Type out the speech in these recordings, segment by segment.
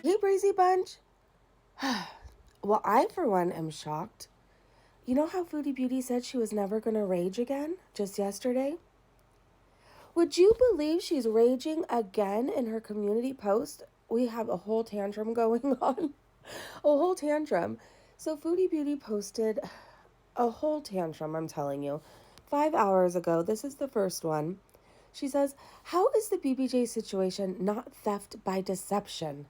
Hey, Brazy Bunch. Well, I, for one, am shocked. You know how Foodie Beauty said she was never going to rage again just yesterday? Would you believe she's raging again in her community post? We have a whole tantrum going on. A whole tantrum. So, Foodie Beauty posted a whole tantrum, I'm telling you. 5 hours ago, this is the first one. She says, "How is the BBJ situation not theft by deception?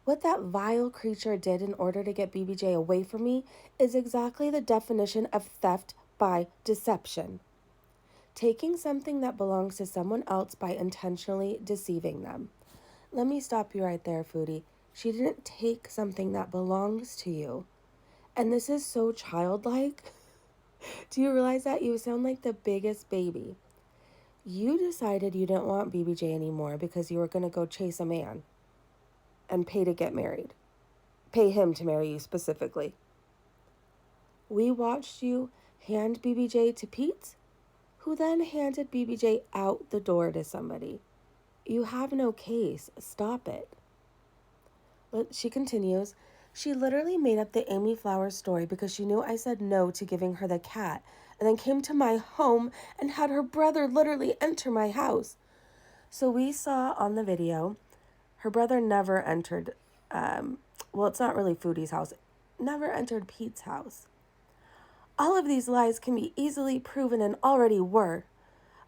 What that vile creature did in order to get BBJ away from me is exactly the definition of theft by deception. Taking something that belongs to someone else by intentionally deceiving them." Let me stop you right there, Foodie. She didn't take something that belongs to you. And this is so childlike. Do you realize that? You sound like the biggest baby. You decided you didn't want BBJ anymore because you were going to go chase a man and pay to get married. Pay him to marry you specifically. We watched you hand BBJ to Pete, who then handed BBJ out the door to somebody. You have no case. Stop it. She continues, "She literally made up the Amy Flowers story because she knew I said no to giving her the cat, and then came to my home and had her brother literally enter my house." So we saw on the video, her brother never entered, well, it's not really Foodie's house, never entered Pete's house. All of these lies can be easily proven and already were.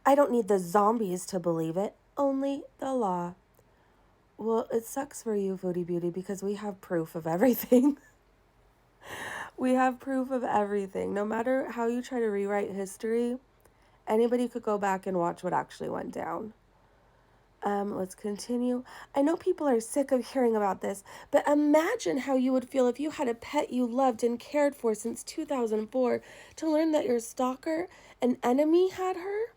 I don't need the zombies to believe it, only the law. Well, it sucks for you, Foodie Beauty, because we have proof of everything. We have proof of everything. No matter how you try to rewrite history, anybody could go back and watch what actually went down. Let's continue. "I know people are sick of hearing about this, but imagine how you would feel if you had a pet you loved and cared for since 2004 to learn that your stalker, an enemy, had her.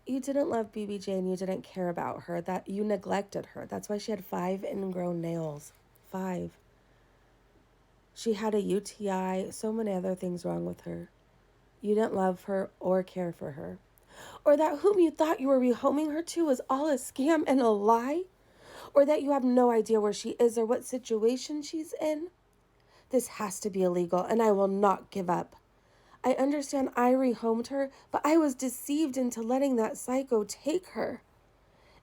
You didn't love BBJ and you didn't care about her. That you neglected her. That's why she had 5 ingrown nails. 5. She had a UTI, so many other things wrong with her. You didn't love her or care for her. Or that whom you thought you were rehoming her to was all a scam and a lie? Or that you have no idea where she is or what situation she's in? This has to be illegal, and I will not give up. I understand I rehomed her, but I was deceived into letting that psycho take her.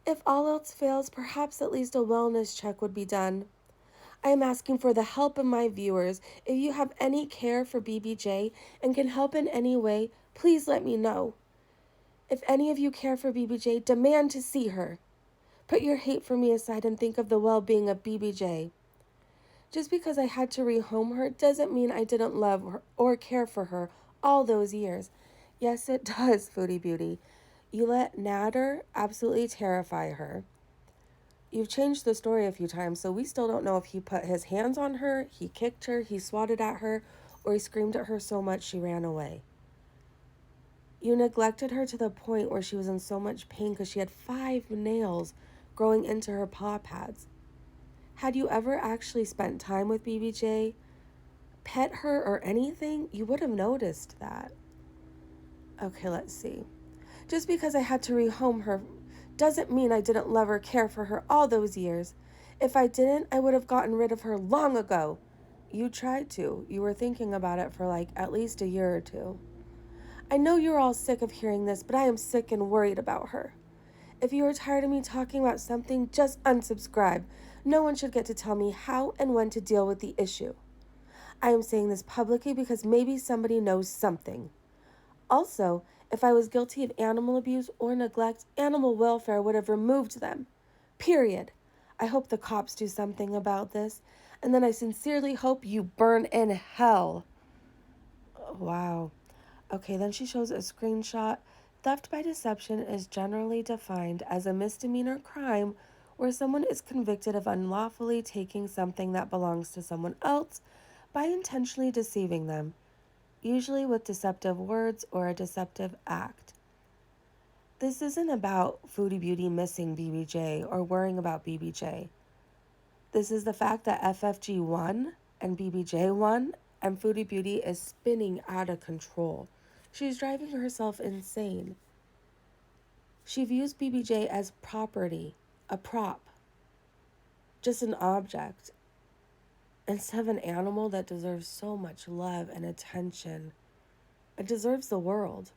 If all else fails, perhaps at least a wellness check would be done. I am asking for the help of my viewers. If you have any care for BBJ and can help in any way, please let me know. If any of you care for BBJ, demand to see her. Put your hate for me aside and think of the well-being of BBJ. Just because I had to rehome her doesn't mean I didn't love her or care for her all those years. Yes, it does, Foodie Beauty. You let Nader absolutely terrify her. You've changed the story a few times, so we still don't know if he put his hands on her, he kicked her, he swatted at her, or he screamed at her so much she ran away. You neglected her to the point where she was in so much pain because she had 5 nails growing into her paw pads. Had you ever actually spent time with BBJ, pet her or anything, you would have noticed that. Okay, let's see. Just because I had to rehome her doesn't mean I didn't love or care for her all those years. If I didn't, I would have gotten rid of her long ago. You tried to. You were thinking about it for like at least a year or two. I know you're all sick of hearing this, but I am sick and worried about her. If you are tired of me talking about something, just unsubscribe. No one should get to tell me how and when to deal with the issue. I am saying this publicly because maybe somebody knows something. Also, if I was guilty of animal abuse or neglect, animal welfare would have removed them. Period. I hope the cops do something about this, and then I sincerely hope you burn in hell." Wow. Okay, then she shows a screenshot. Theft by deception is generally defined as a misdemeanor crime where someone is convicted of unlawfully taking something that belongs to someone else by intentionally deceiving them, usually with deceptive words or a deceptive act. This isn't about Foodie Beauty missing BBJ or worrying about BBJ. This is the fact that FFG won and BBJ won, and Foodie Beauty is spinning out of control. She's driving herself insane. She views BBJ as property, a prop. just an object instead of an animal that deserves so much love and attention. It deserves the world.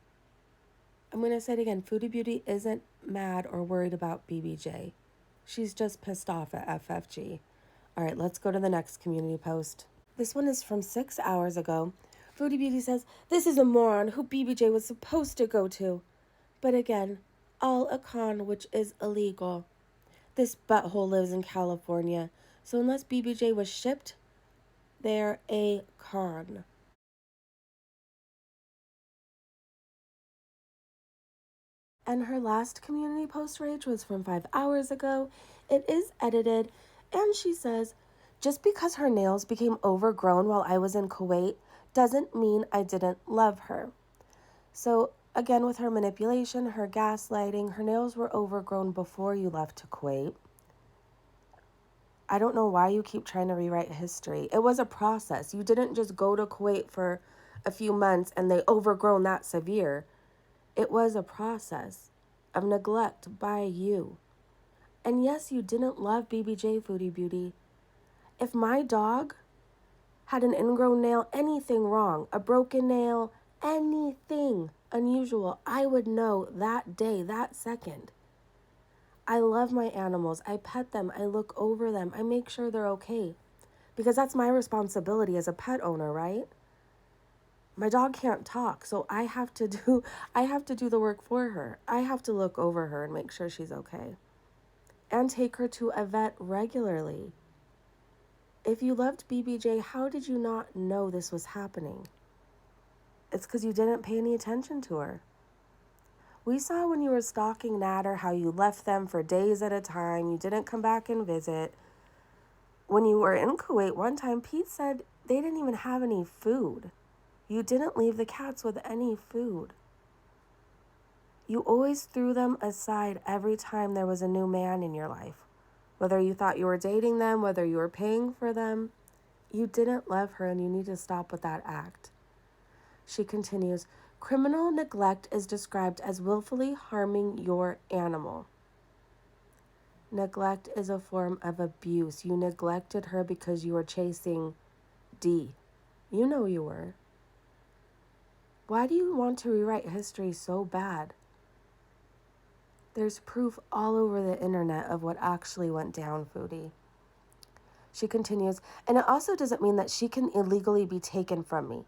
I'm going to say it again. Foodie Beauty isn't mad or worried about BBJ. She's just pissed off at FFG. All right, let's go to the next community post. This one is from 6 hours ago. Foodie Beauty says, "This is a moron who BBJ was supposed to go to. But again, all a con, which is illegal. This butthole lives in California, so unless BBJ was shipped, they're a con." And her last community post rage was from 5 hours ago. It is edited, and she says, "Just because her nails became overgrown while I was in Kuwait doesn't mean I didn't love her." So again, with her manipulation, her gaslighting, her nails were overgrown before you left to Kuwait. I don't know why you keep trying to rewrite history. It was a process. You didn't just go to Kuwait for a few months and they overgrown that severe. It was a process of neglect by you. And yes, you didn't love BBJ, Foodie Beauty. If my dog had an ingrown nail, anything wrong, a broken nail, anything unusual, I would know that day, that second. I love my animals. I pet them. I look over them. I make sure they're okay. Because that's my responsibility as a pet owner, right? My dog can't talk, so I have to do the work for her. I have to look over her and make sure she's okay. And take her to a vet regularly. If you loved BBJ, how did you not know this was happening? It's because you didn't pay any attention to her. We saw when you were stalking Natter how you left them for days at a time. You didn't come back and visit. When you were in Kuwait one time, Pete said they didn't even have any food. You didn't leave the cats with any food. You always threw them aside every time there was a new man in your life. Whether you thought you were dating them, whether you were paying for them, you didn't love her, and you need to stop with that act. She continues, "Criminal neglect is described as willfully harming your animal. Neglect is a form of abuse. You neglected her because you were chasing D. You know you were. Why do you want to rewrite history so bad? There's proof all over the internet of what actually went down, Foodie." She continues, "And it also doesn't mean that she can illegally be taken from me.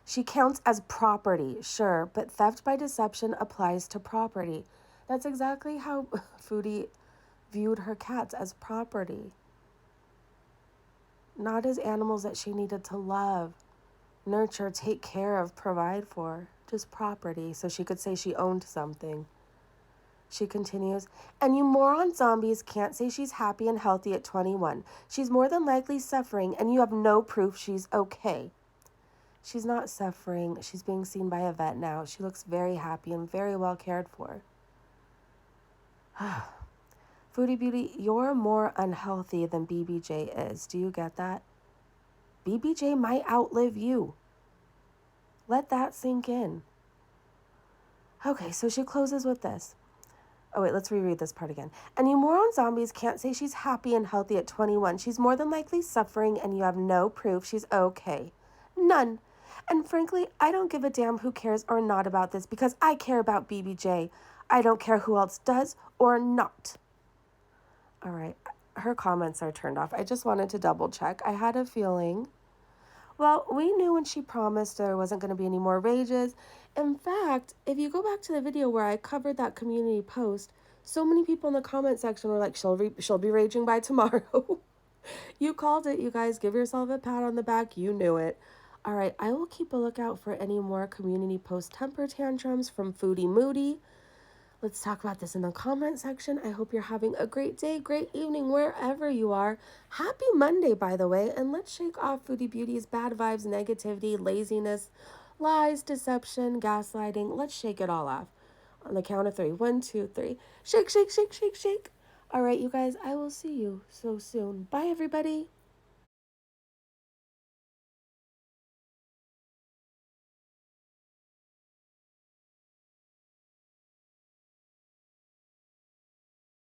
She counts as property, sure, but theft by deception applies to property." That's exactly how Foodie viewed her cats, as property. Not as animals that she needed to love, nurture, take care of, provide for. Just property, so she could say she owned something. She continues, "And you moron zombies can't say she's happy and healthy at 21. She's more than likely suffering, and you have no proof she's okay." She's not suffering. She's being seen by a vet now. She looks very happy and very well cared for. Foodie Beauty, you're more unhealthy than BBJ is. Do you get that? BBJ might outlive you. Let that sink in. Okay, so she closes with this. Oh, wait, let's reread this part again. "And you moron zombies can't say she's happy and healthy at 21. She's more than likely suffering, and you have no proof she's okay. None. And frankly, I don't give a damn who cares or not about this, because I care about BBJ. I don't care who else does or not." All right, her comments are turned off. I just wanted to double check. I had a feeling. Well, we knew when she promised there wasn't going to be any more rages. In fact, if you go back to the video where I covered that community post, so many people in the comment section were like, she'll be raging by tomorrow. You called it, you guys. Give yourself a pat on the back. You knew it. All right, I will keep a lookout for any more community post temper tantrums from Foodie Moody. Let's talk about this in the comment section. I hope you're having a great day, great evening, wherever you are. Happy Monday, by the way. And let's shake off Foodie Beauty's bad vibes, negativity, laziness, lies, deception, gaslighting. Let's shake it all off. On the count of 3. 1, 2, 3. Shake, shake, shake, shake, shake. All right, you guys, I will see you so soon. Bye, everybody.